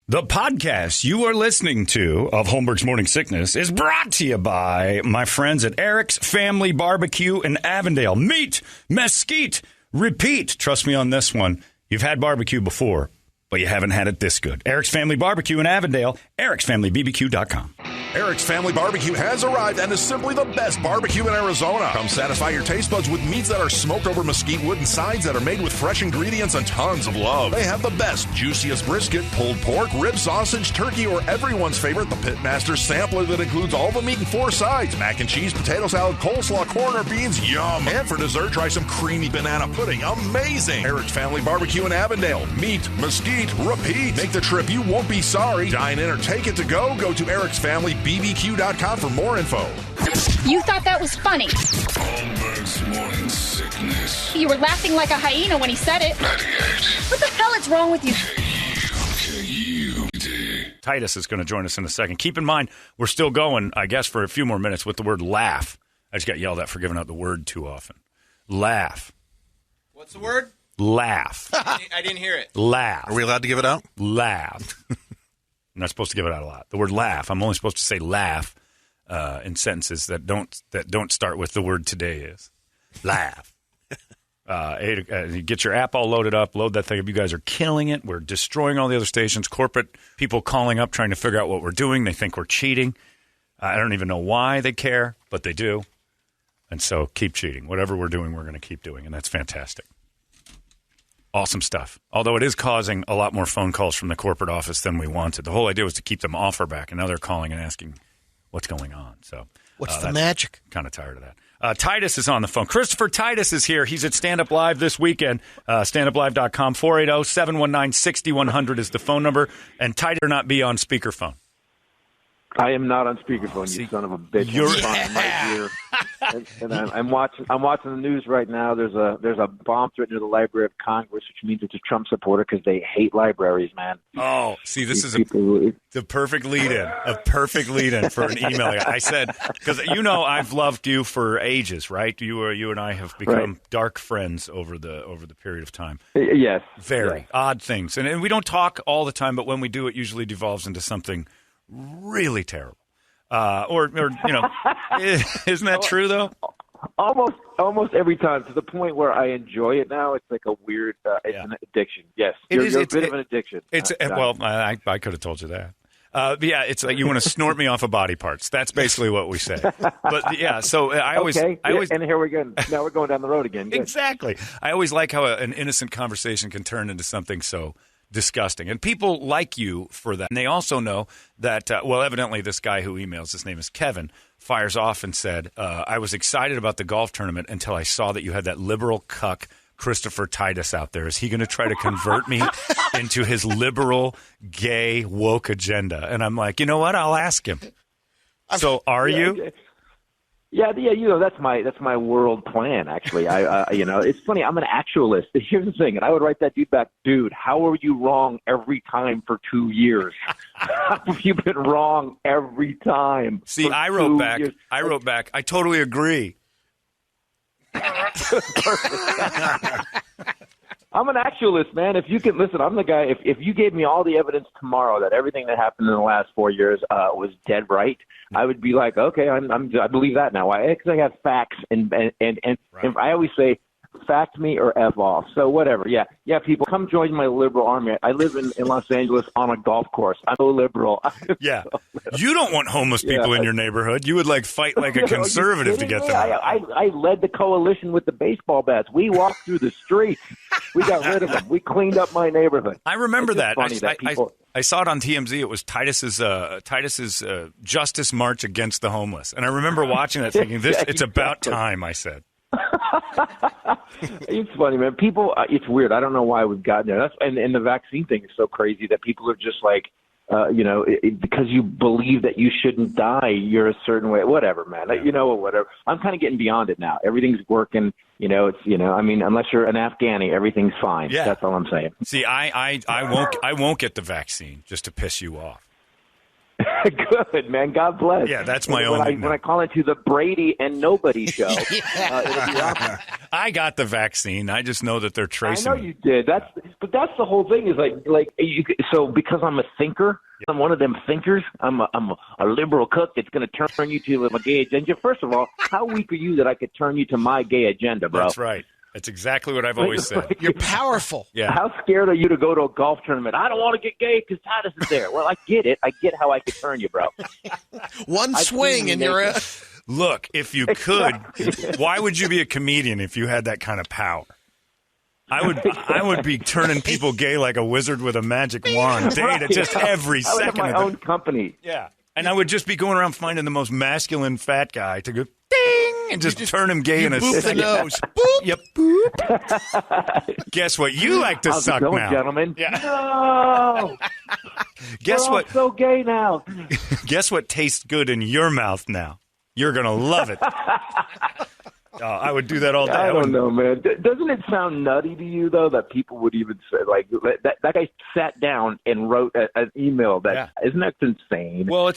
The podcast you are listening to of Holmberg's Morning Sickness is brought to you by my friends at Eric's Family Barbecue in Avondale. Meet, mesquite, repeat. Trust me on this one. You've had barbecue before, but you haven't had it this good. Eric's Family Barbecue in Avondale, ericsfamilybbq.com. Eric's Family Barbecue has arrived and is simply the best barbecue in Arizona. Come satisfy your taste buds with meats that are smoked over mesquite wood and sides that are made with fresh ingredients and tons of love. They have the best, juiciest brisket, pulled pork, rib sausage, turkey, or everyone's favorite, the Pitmaster Sampler that includes all the meat and 4 sides, mac and cheese, potato salad, coleslaw, corn, or beans, yum. And for dessert, try some creamy banana pudding, amazing. Eric's Family Barbecue in Avondale. Meat, mesquite, repeat. Make the trip, you won't be sorry. Dine in or take it to go. Go to ericsfamilybbq.com for more info. You thought that was funny. Holmberg's Morning Sickness. You were laughing like a hyena when he said it. 98. What the hell is wrong with you? K-U-K-U-D. Titus is going to join us in a second. Keep in mind, we're still going, I guess, for a few more minutes with the word laugh. I just got yelled at for giving out the word too often. Laugh. What's the word? Laugh. I didn't hear it. Laugh. Are we allowed to give it out? Laugh. I'm not supposed to give it out a lot. The word laugh. I'm only supposed to say laugh in sentences that don't start with the word today is. Laugh. You get your app all loaded up. Load that thing up. You guys are killing it. We're destroying all the other stations. Corporate people calling up trying to figure out what we're doing. They think we're cheating. I don't even know why they care, but they do. And so keep cheating. Whatever we're doing, we're going to keep doing. And that's fantastic. Awesome stuff. Although it is causing a lot more phone calls from the corporate office than we wanted. The whole idea was to keep them off our back, and now they're calling and asking what's going on. So What's the magic? Kind of tired of that. Titus is on the phone. Christopher Titus is here. He's at Stand Up Live this weekend. StandUpLive.com. 480-719-6100 is the phone number. And Titus will not be on speakerphone. I am not on speakerphone, you son of a bitch. You're I'm right here. And I'm watching the news right now. There's a bomb threat near the Library of Congress, which means it's a Trump supporter because they hate libraries, man. Oh, see, this is the perfect lead-in. A perfect lead-in for an email. I said, because I've loved you for ages, right? You and I have become dark friends over the period of time. Yes. Very odd things. And we don't talk all the time, but when we do, it usually devolves into something really terrible. Isn't that true though? Almost every time, to the point where I enjoy it now. It's like a weird, it's an addiction. Yes, it's a bit of an addiction. I could have told you that. It's like you want to snort me off of body parts. That's basically what we say. But yeah, so I always, and here we go. Now we're going down the road again. Good. Exactly. I always like how an innocent conversation can turn into something so disgusting. And people like you for that. And they also know that, evidently this guy who emails, his name is Kevin, fires off and said, I was excited about the golf tournament until I saw that you had that liberal cuck Christopher Titus out there. Is he going to try to convert me into his liberal, gay, woke agenda? And I'm like, you know what? I'll ask him. So are you? Yeah, that's my world plan. Actually, it's funny. I'm an actualist. Here's the thing, and I would write that dude back, dude. How are you wrong every time for 2 years? How have you been wrong every time? See, I wrote back. I totally agree. I'm an actualist, man. If you can listen, I'm the guy. If you gave me all the evidence tomorrow that everything that happened in the last 4 years was dead right, I would be like, okay, I believe that now. Because I have facts, and I always say, fact me or F off. So whatever. Yeah, people, come join my liberal army. I live in Los Angeles on a golf course. I'm so liberal. Yeah. You don't want homeless people in your neighborhood. You would fight like a conservative to get them out. I led the coalition with the baseball bats. We walked through the streets. We got rid of them. We cleaned up my neighborhood. I remember that. People... I saw it on TMZ. It was Titus's Justice March against the homeless. And I remember watching that thinking, it's about time, I said. It's funny, man. People, it's weird. I don't know why we've gotten there. And the vaccine thing is so crazy that people are just like, because you believe that you shouldn't die, you're a certain way. Whatever, man. Yeah. Whatever. I'm kind of getting beyond it now. Everything's working. Unless you're an Afghani, everything's fine. Yeah. That's all I'm saying. See, I won't get the vaccine just to piss you off. Good, man. God bless. Yeah, that's my when own. When I call into the Brady and Nobody show, it'll be awesome. I got the vaccine. I just know that they're tracing. I know you did. That's the whole thing. Is so because I'm a thinker. I'm one of them thinkers. I'm a liberal cook that's going to turn you to my gay agenda. First of all, how weak are you that I could turn you to my gay agenda, bro? That's right. That's exactly what I've always said. You're powerful. Yeah. How scared are you to go to a golf tournament? I don't want to get gay because Titus is there. Well, I get it. I get how I could turn you, bro. One swing and you're a... Look, if you could, why would you be a comedian if you had that kind of power? I would be turning people gay like a wizard with a magic wand, just every I would second. have my own company. Yeah, and I would just be going around finding the most masculine fat guy to go ding and just turn him gay in a boop second. the nose. Boop. Yep. Boop. Guess what? You like to How's suck it going, now, gentlemen? Yeah. No. Guess We're what? all so gay now. Guess what tastes good in your mouth now? You're gonna love it. I would do that all day. I don't know, man. Doesn't it sound nutty to you, though, that people would even say, like, that guy sat down and wrote an email isn't that insane? Well,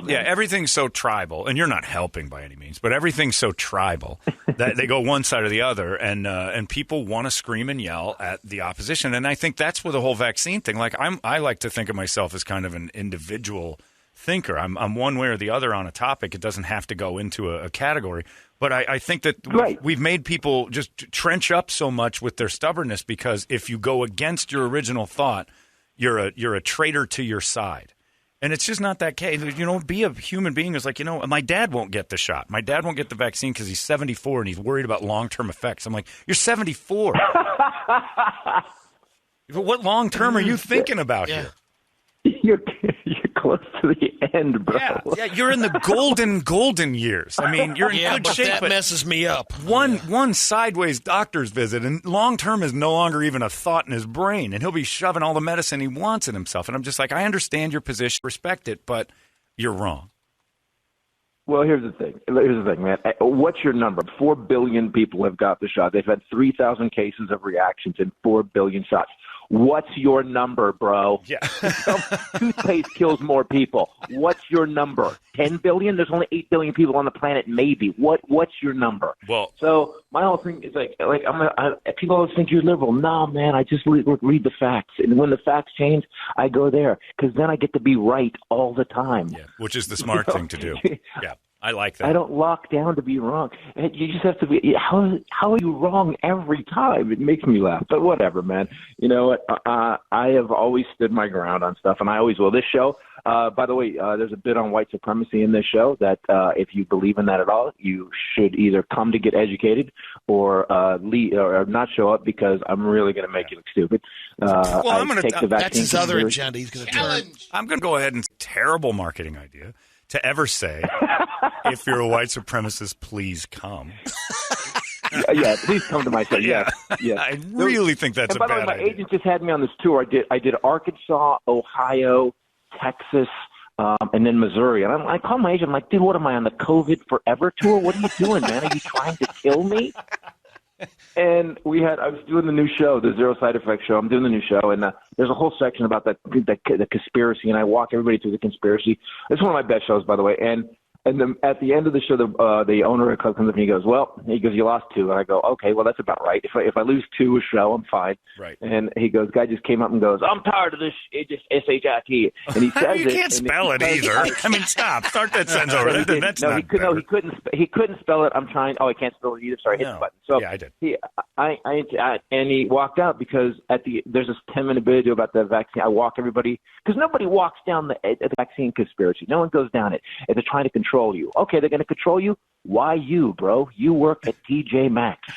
everything's so tribal, and you're not helping by any means, but everything's so tribal that they go one side or the other, and people want to scream and yell at the opposition. And I think that's where the whole vaccine thing, like, I like to think of myself as kind of an individual thinker. I'm one way or the other on a topic. It doesn't have to go into a category. But I think that we've made people just trench up so much with their stubbornness because if you go against your original thought, you're a traitor to your side. And it's just not that case. You know, be a human being is like, my dad won't get the shot. My dad won't get the vaccine because he's 74 and he's worried about long-term effects. I'm like, you're 74. What long-term are you thinking about here? You're close to the end, bro. Yeah, you're in the golden years. I mean, you're in good shape. That messes me up. One sideways doctor's visit, and long term is no longer even a thought in his brain, and he'll be shoving all the medicine he wants in himself. And I'm just like, I understand your position, respect it, but you're wrong. Well, here's the thing, man. What's your number? 4 billion people have got the shot. They've had 3,000 cases of reactions and 4 billion shots. What's your number, bro? Yeah. Toothpaste kills more people. What's your number? 10 billion? There's only 8 billion people on the planet, maybe. What's your number? Well, so my whole thing is people always think you're liberal. No, man, I just read the facts. And when the facts change, I go there because then I get to be right all the time. Yeah, which is the smart thing to do. Yeah. I like that. I don't lock down to be wrong. You just have to be. How are you wrong every time? It makes me laugh. But whatever, man. You know what? I have always stood my ground on stuff, and I always will. This show, by the way, there's a bit on white supremacy in this show that if you believe in that at all, you should either come to get educated or leave or not show up because I'm really going to make you look stupid. Well, I'm going to take the vaccine. That's his other agenda. He's going to turn. I'm going to go ahead and terrible marketing idea to ever say, if you're a white supremacist, please come. Yeah, please come to my show. Yeah. I really think that's a bad idea. By the way, my agent just had me on this tour. I did Arkansas, Ohio, Texas, and then Missouri. And I called my agent. I'm like, dude, what am I on the COVID Forever tour? What are you doing, man? Are you trying to kill me? And I was doing the new show, the Zero Side Effects show. I'm doing the new show, and there's a whole section about the conspiracy, and I walk everybody through the conspiracy. It's one of my best shows, by the way. And then at the end of the show, the owner of the club comes up and he goes, you lost 2. And I go, okay, well, that's about right. If I lose 2 a show, I'm fine. Right. And he goes, guy just came up and goes, I'm tired of this. It's just S-H-I-T. And he says you can't spell it either. I mean, stop. Start that sentence over. He couldn't spell it. I'm trying. Oh, I can't spell it either. Sorry, hit the button. So yeah, I did. And he walked out because there's this 10-minute video about the vaccine. I walk everybody because nobody walks down the vaccine conspiracy. No one goes down it. If they're trying to control you. Okay, they're going to control you. Why you, bro? You work at TJ Maxx.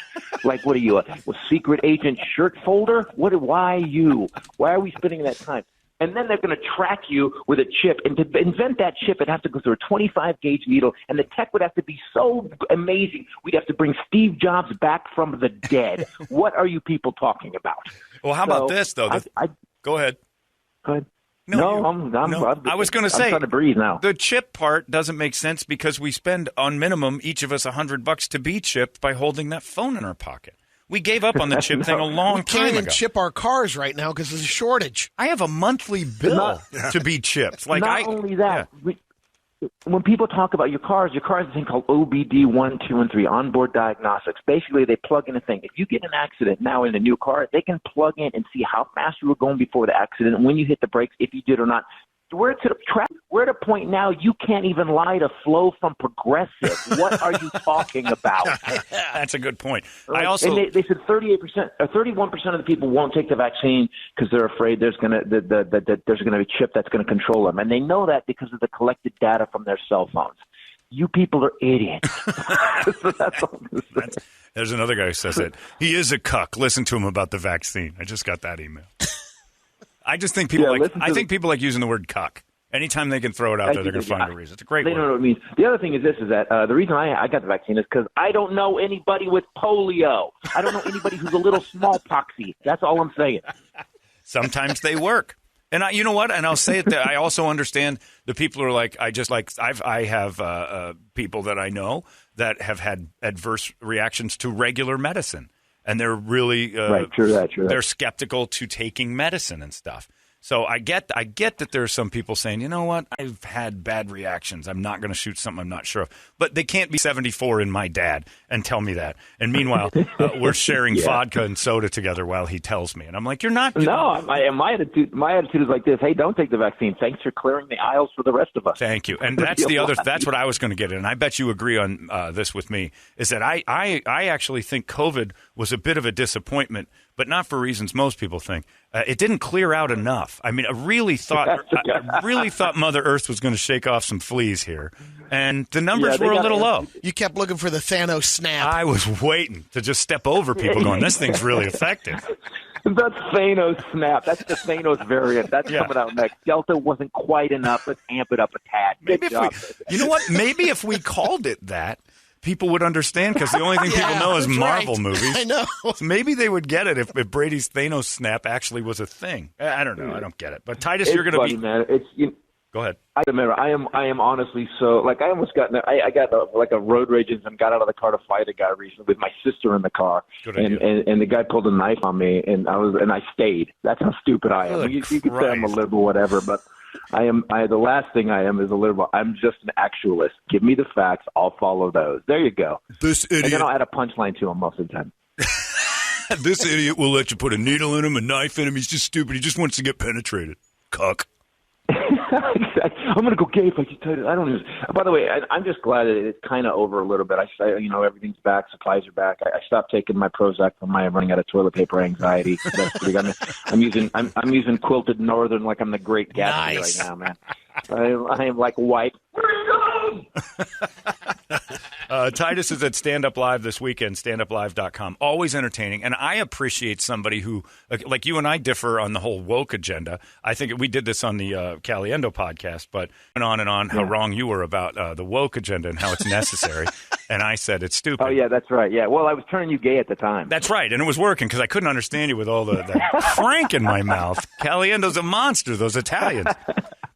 Like, what are you, a secret agent shirt folder? Why you? Why are we spending that time? And then they're going to track you with a chip. And to invent that chip, it has to go through a 25-gauge needle. And the tech would have to be so amazing. We'd have to bring Steve Jobs back from the dead. What are you people talking about? Well, how about this, though? Go ahead. Go ahead. No, I was going to say, I'm trying to breathe now. The chip part doesn't make sense because we spend on minimum each of us $100 to be chipped by holding that phone in our pocket. We gave up on the chip thing a long We can't time even ago. chip our cars right now because there's a shortage. I have a monthly bill to be chipped. Like Not only that, when people talk about your cars is a thing called OBD 1, 2, and 3, onboard diagnostics. Basically, they plug in a thing. If you get an accident now in a new car, they can plug in and see how fast you were going before the accident, and when you hit the brakes, if you did or not. We're at a point now you can't even lie to Flo from Progressive. What are you talking about? That's a good point. And they said 38% or 31% of the people won't take the vaccine because they're afraid there's going to there's going to be a chip that's going to control them, and they know that because of the collected data from their cell phones. You people are idiots. There's another guy who says it. He is a cuck. Listen to him about the vaccine. I just got that email. I just think people people like using the word cuck. Anytime they can throw it out there, they're going to find a reason. It's a great word. They know what it means. The other thing is this, is that the reason I got the vaccine is because I don't know anybody with polio. I don't know anybody who's a little smallpoxy. That's all I'm saying. Sometimes they work. And you know what? And I'll say it that I also understand the people who are like, I have people that I know that have had adverse reactions to regular medicine. And they're really true that. They're skeptical to taking medicine and stuff. So I get that there are some people saying, you know what, I've had bad reactions. I'm not going to shoot something I'm not sure of. But they can't be 74 and my dad and tell me that. And meanwhile, we're sharing vodka and soda together while he tells me. And I'm like, you're not. No, my attitude is like this. Hey, don't take the vaccine. Thanks for clearing the aisles for the rest of us. Thank you. And that's that's what I was going to get in. And I bet you agree on this with me, is that I actually think COVID was a bit of a disappointment, but not for reasons most people think. It didn't clear out enough. I mean, I really thought Mother Earth was going to shake off some fleas here, and the numbers were a little low. You kept looking for the Thanos snap. I was waiting to just step over people going, this thing's really effective. That's Thanos snap. That's the Thanos variant. That's coming out next. Delta wasn't quite enough. Let's amp it up a tad. You know what? Maybe if we called it that, people would understand, because the only thing people know is Marvel movies. I know. So maybe they would get it if Brady's Thanos snap actually was a thing. I don't know. I don't get it. But Titus, you're going to be. Man. Go ahead. I remember. I am honestly so like I almost got. I got a road rage and got out of the car to fight a guy recently with my sister in the car, and the guy pulled a knife on me, and I stayed. That's how stupid I am. You could say I'm a liberal, whatever, but. The last thing I am is a liberal. I'm just an actualist. Give me the facts. I'll follow those. There you go. This idiot. And then I'll add a punchline to him most of the time. This idiot will let you put a needle in him, a knife in him. He's just stupid. He just wants to get penetrated. Cuck. I'm going to go gay if I can tell you. I don't even. By the way, I'm just glad that it's kind of over a little bit. Everything's back. Supplies are back. I stopped taking my Prozac for my running out of toilet paper anxiety. I'm using Quilted Northern like I'm the Great Gatsby right now, man. I am like white. Titus is at Stand Up Live this weekend, standuplive.com. Always entertaining. And I appreciate somebody who, like you and I differ on the whole woke agenda. I think we did this on the Caliendo podcast, but went on and on how wrong you were about the woke agenda and how it's necessary. And I said it's stupid. Oh, yeah, that's right. Yeah, well, I was turning you gay at the time. That's right. And it was working because I couldn't understand you with all the frank in my mouth. Caliendo's a monster, those Italians.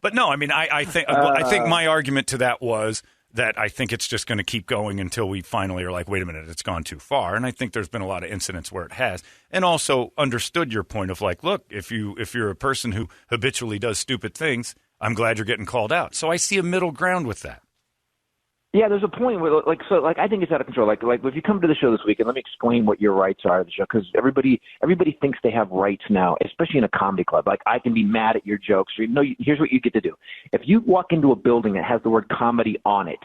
But no, I mean, I think my argument to that was that I think it's just going to keep going until we finally are like, wait a minute, it's gone too far. And I think there's been a lot of incidents where it has. And also understood your point of like, look, if you're a person who habitually does stupid things, I'm glad you're getting called out. So I see a middle ground with that. Yeah, there's a point where, I think it's out of control. Like, if you come to the show this weekend, let me explain what your rights are at the show, because everybody thinks they have rights now, especially in a comedy club. Like, I can be mad at your jokes. Here's what you get to do. If you walk into a building that has the word comedy on it,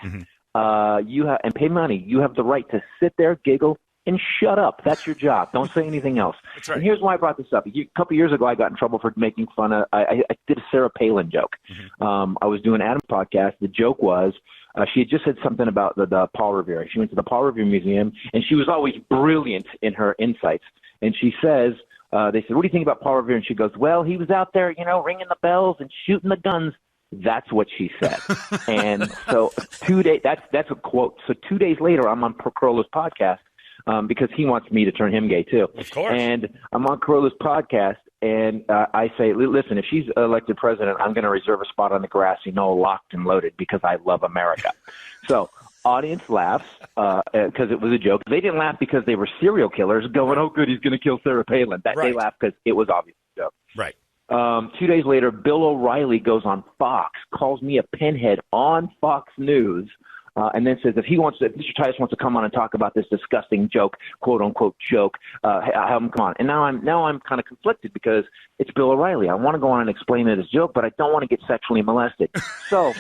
and pay money, you have the right to sit there, giggle, and shut up. That's your job. Don't say anything else. That's right. And here's why I brought this up. A couple of years ago, I got in trouble for making fun of. I did a Sarah Palin joke. I was doing Adam's podcast. The joke was. She had just said something about the Paul Revere. She went to the Paul Revere Museum, and she was always brilliant in her insights. And she says, they said, what do you think about Paul Revere? And she goes, well, he was out there, ringing the bells and shooting the guns. That's what she said. And so 2 days, that's a quote. So 2 days later, I'm on Corola's podcast because he wants me to turn him gay too. Of course. And I'm on Corola's podcast. And I say, listen, if she's elected president, I'm going to reserve a spot on the grassy knoll, locked and loaded, because I love America. So Audience laughs because it was a joke. They didn't laugh because they were serial killers going, oh, good, he's going to kill Sarah Palin. They laughed because it was obvious a joke. Right. 2 days later, Bill O'Reilly goes on Fox, calls me a pinhead on Fox News, and then says if Mr. Titus wants to come on and talk about this disgusting joke, quote unquote joke, have him come on. And now I'm kind of conflicted because it's Bill O'Reilly. I want to go on and explain it as a joke, but I don't want to get sexually molested. So,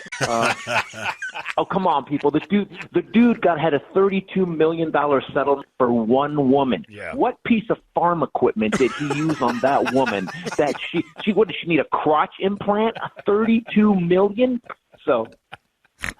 oh come on, people! The dude had a $32 million settlement for one woman. Yeah. What piece of farm equipment did he use on that woman that she what did she need, a crotch implant? $32 million? So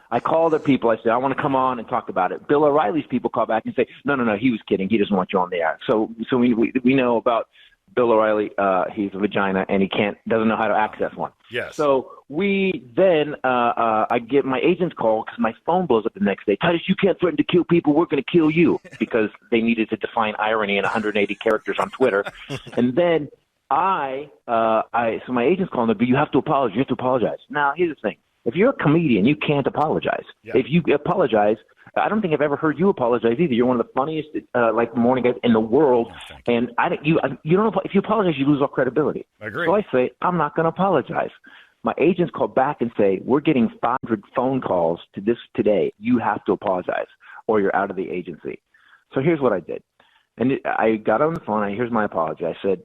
I call the people. I say, I want to come on and talk about it. Bill O'Reilly's people call back and say, no, he was kidding. He doesn't want you on the air. So we know about Bill O'Reilly. He's a vagina and he doesn't know how to access one. Yes. So we then I get my agent's call because my phone blows up the next day. Titus, you can't threaten to kill people. We're going to kill you, because they needed to define irony in 180 characters on Twitter. And then so my agent's calling me, but you have to apologize. You have to apologize. Now, here's the thing. If you're a comedian, you can't apologize. Yeah. If you apologize, I don't think I've ever heard you apologize either. You're one of the funniest morning guys in the world, and you don't. If you apologize, you lose all credibility. I agree. So I say I'm not going to apologize. My agents call back and say we're getting 500 phone calls to this today. You have to apologize, or you're out of the agency. So here's what I did, and I got on the phone. Here's my apology. I said.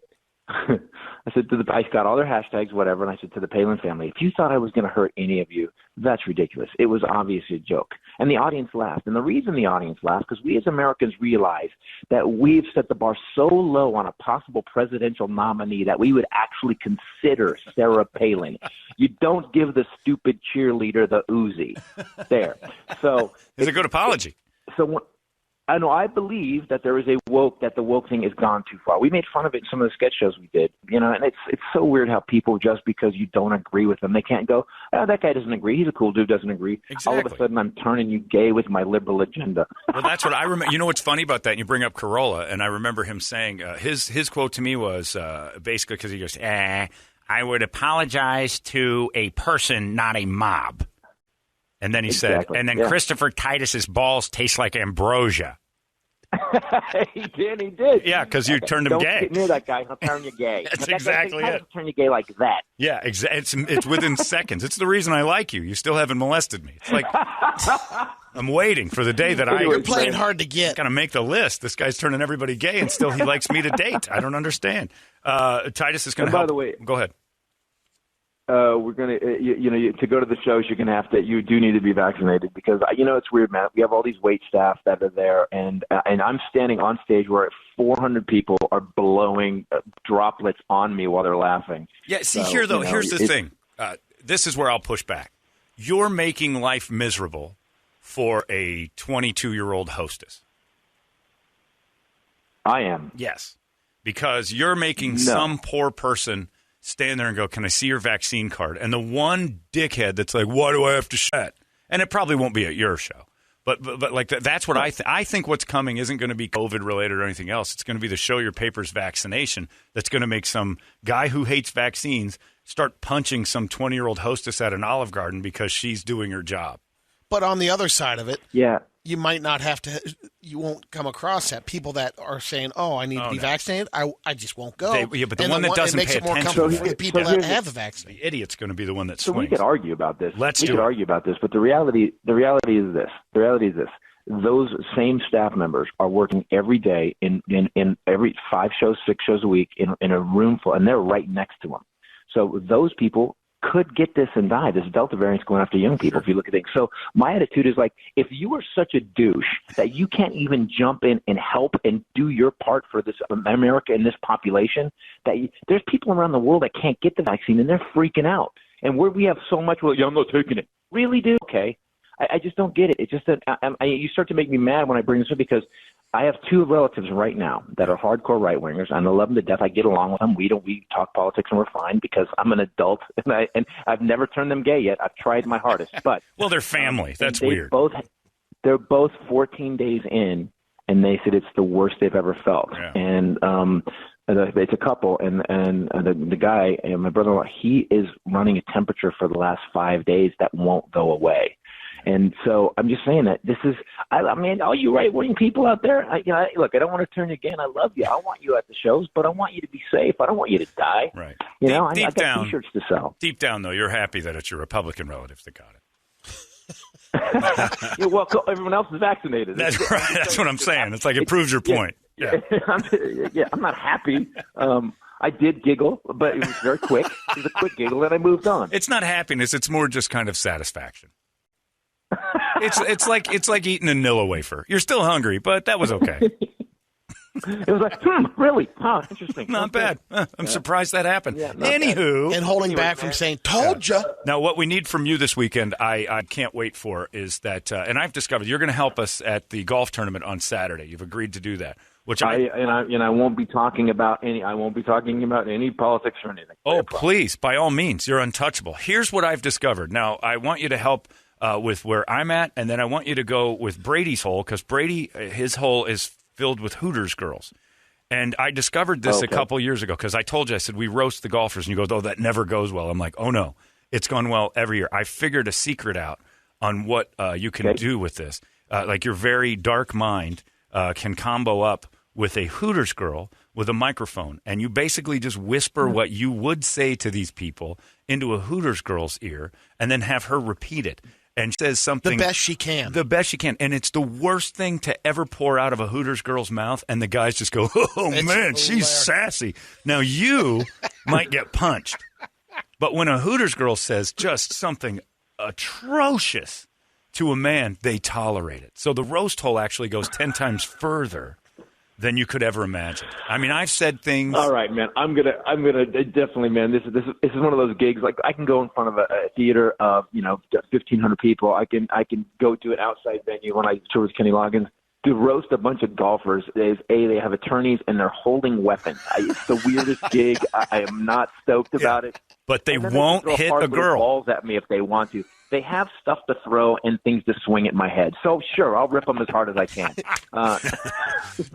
I got all their hashtags, whatever, and I said to the Palin family, if you thought I was going to hurt any of you, that's ridiculous. It was obviously a joke. And the audience laughed. And the reason the audience laughed, because we as Americans realize that we've set the bar so low on a possible presidential nominee that we would actually consider Sarah Palin. You don't give the stupid cheerleader the Uzi. There. So it's a good apology. I believe that there is the woke thing has gone too far. We made fun of it in some of the sketch shows we did, and it's so weird how people, just because you don't agree with them, they can't go, oh, that guy doesn't agree. He's a cool dude, doesn't agree. Exactly. All of a sudden, I'm turning you gay with my liberal agenda. Well, that's what I remember. You know what's funny about that? And you bring up Corolla, and I remember him saying, his quote to me was basically, because he goes, I would apologize to a person, not a mob. And then he said, and then Christopher Titus's balls taste like ambrosia. He did. Yeah, because you turned him gay. Don't get near that guy. He'll turn you gay. That's exactly it. Turn you gay like that. Yeah, it's within seconds. It's the reason I like you. You still haven't molested me. It's like I'm waiting for the day that You're playing hard to get. Got to make the list. This guy's turning everybody gay, and still he likes me to date. I don't understand. Titus is going to help. By the way, go ahead. We're going to, to go to the shows, you do need to be vaccinated, because, it's weird, man. We have all these wait staff that are there, and I'm standing on stage where 400 people are blowing droplets on me while they're laughing. Yeah, see, here's the thing. This is where I'll push back. You're making life miserable for a 22-year-old hostess. I am. Yes, because you're making some poor person stand there and go, can I see your vaccine card? And the one dickhead that's like, why do I have to shut? And it probably won't be at your show. But like that's what I think what's coming isn't going to be COVID related or anything else. It's going to be the show your papers vaccination that's going to make some guy who hates vaccines start punching some 20-year-old hostess at an Olive Garden because she's doing her job. But on the other side of it, yeah, you might not have to. You won't come across that people that are saying, "Oh, I need to be vaccinated. I just won't go." But the one that doesn't pay attention, it makes it more comfortable for the people that have the vaccine. The idiot's going to be the one that swings. So we could argue about this. We could argue about this, but the reality is this. Those same staff members are working every day in every 5 shows, 6 shows a week in a room full, and they're right next to them. So those people could get this and die. This Delta variant's going after young people, if you look at things. So my attitude is like, if you are such a douche that you can't even jump in and help and do your part for this America and this population, there's people around the world that can't get the vaccine and they're freaking out. And we have so much, well, yeah, I'm not taking it. Really, dude? Okay. I just don't get it. It's just that you start to make me mad when I bring this up, because I have 2 relatives right now that are hardcore right-wingers, and I love them to death. I get along with them. We talk politics, and we're fine because I'm an adult, and I've never turned them gay yet. I've tried my hardest. But well, they're family. That's weird. They're both 14 days in, and they said it's the worst they've ever felt. Yeah. And it's a couple, and the guy, my brother-in-law, he is running a temperature for the last 5 days that won't go away. And so I'm just saying that this is, I mean, all you right-wing people out there, look, I don't want to turn you again. I love you. I want you at the shows, but I want you to be safe. I don't want you to die. Right. I got down, T-shirts to sell. Deep down, though, you're happy that it's your Republican relatives that got it. Yeah, well, everyone else is vaccinated. That's right. That's what I'm saying. It's like it proves your point. Yeah. I'm not happy. I did giggle, but it was very quick. It was a quick giggle, and I moved on. It's not happiness. It's more just kind of satisfaction. It's like eating a Nilla wafer. You're still hungry, but that was okay. It was like, really? Huh, interesting. Not bad. I'm surprised that happened. Yeah, and holding back from saying, told ya. Now, what we need from you this weekend, I can't wait for, is that, and I've discovered you're going to help us at the golf tournament on Saturday. You've agreed to do that. Which I won't be talking about any. I won't be talking about any politics or anything. Oh, please, by all means, you're untouchable. Here's what I've discovered. Now, I want you to help with where I'm at, and then I want you to go with Brady's hole, because Brady, his hole is filled with Hooters girls. And I discovered this a couple years ago, because I told you, I said, we roast the golfers. And you go, oh, that never goes well. I'm like, oh, no, it's gone well every year. I figured a secret out on what you can do with this. Like your very dark mind can combo up with a Hooters girl with a microphone. And you basically just whisper what you would say to these people into a Hooters girl's ear and then have her repeat it. And says something. The best she can. The best she can. And it's the worst thing to ever pour out of a Hooters girl's mouth. And the guys just go, oh, man, hilarious. She's sassy. Now, you might get punched. But when a Hooters girl says just something atrocious to a man, they tolerate it. So the roast hole actually goes 10 times further than you could ever imagine. I mean, I've said things. All right, man. I'm gonna definitely, man. This is one of those gigs. Like, I can go in front of a theater of 1,500 people. I can go to an outside venue when I tour with Kenny Loggins. To roast a bunch of golfers is they have attorneys and they're holding weapons. It's the weirdest gig. I am not stoked about it. But they won't hit a girl. Balls at me if they want to. They have stuff to throw and things to swing at my head. So sure, I'll rip them as hard as I can.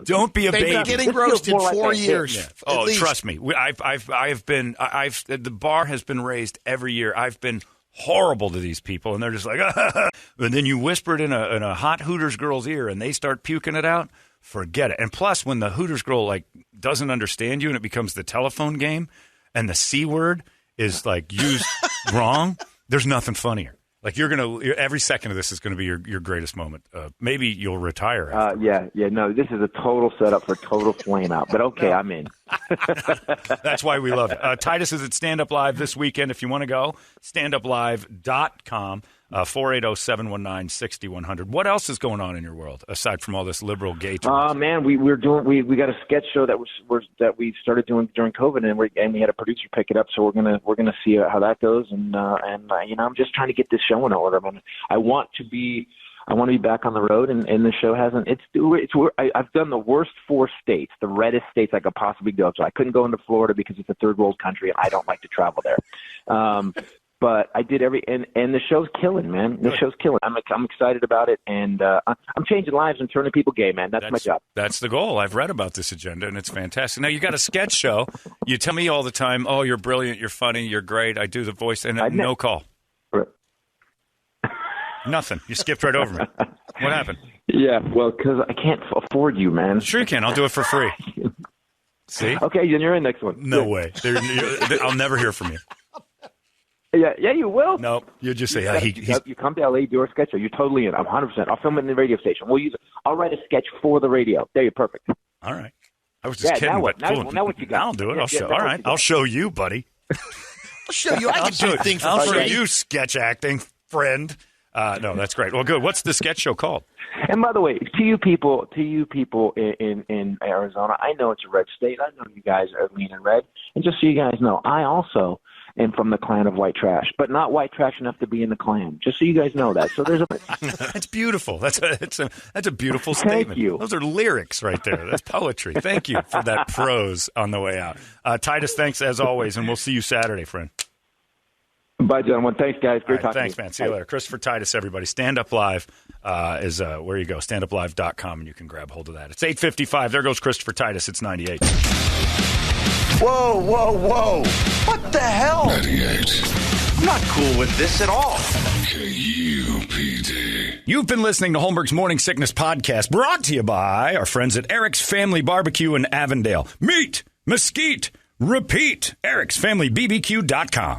Don't be a baby. They've been getting roasted 4 years. Yeah. Oh, trust me. The bar has been raised every year. I've been horrible to these people, and they're just like, and then you whisper it in a hot Hooters girl's ear, and they start puking it out. Forget it. And plus, when the Hooters girl doesn't understand you, and it becomes the telephone game, and the C word is used wrong, there's nothing funnier. Every second of this is gonna be your greatest moment. Maybe you'll retire. No, this is a total setup for total flame out. But okay, I'm in. That's why we love it. Titus is at Stand Up Live this weekend. If you want to go, standuplive.com. 480-719-6100. What else is going on in your world aside from all this liberal gay talk? Man, we got a sketch show that we started doing during COVID, and we had a producer pick it up. So we're gonna see how that goes, and I'm just trying to get this show in order. I mean, I want to be back on the road, and the show hasn't. I've done the worst 4 states, the reddest states I could possibly go. So I couldn't go into Florida because it's a third world country, and I don't like to travel there. But I did and the show's killing, man. The show's killing. I'm excited about it, and I'm changing lives and turning people gay, man. That's my job. That's the goal. I've read about this agenda, and it's fantastic. Now, you got a sketch show. You tell me all the time, oh, you're brilliant, you're funny, you're great. I do the voice, and no call. Nothing. You skipped right over me. What happened? Yeah, well, because I can't afford you, man. Sure you can. I'll do it for free. See? Okay, then you're in next one. No way. I'll never hear from you. Yeah, you will. No, you just say, you come to LA, do a sketch show. You're totally in. I'm 100%. I'll film it in the radio station. I'll write a sketch for the radio. There, you're perfect. All right. I was just kidding. Now what? Now what you got? I'll do it. All right. I'll show you, buddy. I'll show you. I can do things for free. I'll show you sketch acting, friend. No, that's great. Well, good. What's the sketch show called? And by the way, to you people in Arizona, I know it's a red state. I know you guys are leaning red. And just so you guys know, I also am from the clan of white trash, but not white trash enough to be in the clan. Just so you guys know that. So there's That's beautiful. That's a beautiful statement. Thank you. Those are lyrics right there. That's poetry. Thank you for that prose on the way out. Titus, thanks as always, and we'll see you Saturday, friend. Bye, gentlemen. Thanks, guys. Great talking thanks, to you. man. See you later. Christopher Titus, everybody. Stand Up Live is where you go. Standuplive.com, and you can grab hold of that. It's 8:55. There goes Christopher Titus. It's 98. Whoa, whoa, whoa. What the hell? 98. I'm not cool with this at all. KUPD. You've been listening to Holmberg's Morning Sickness Podcast, brought to you by our friends at Eric's Family Barbecue in Avondale. Meet, mesquite, repeat. Eric'sFamilyBBQ.com.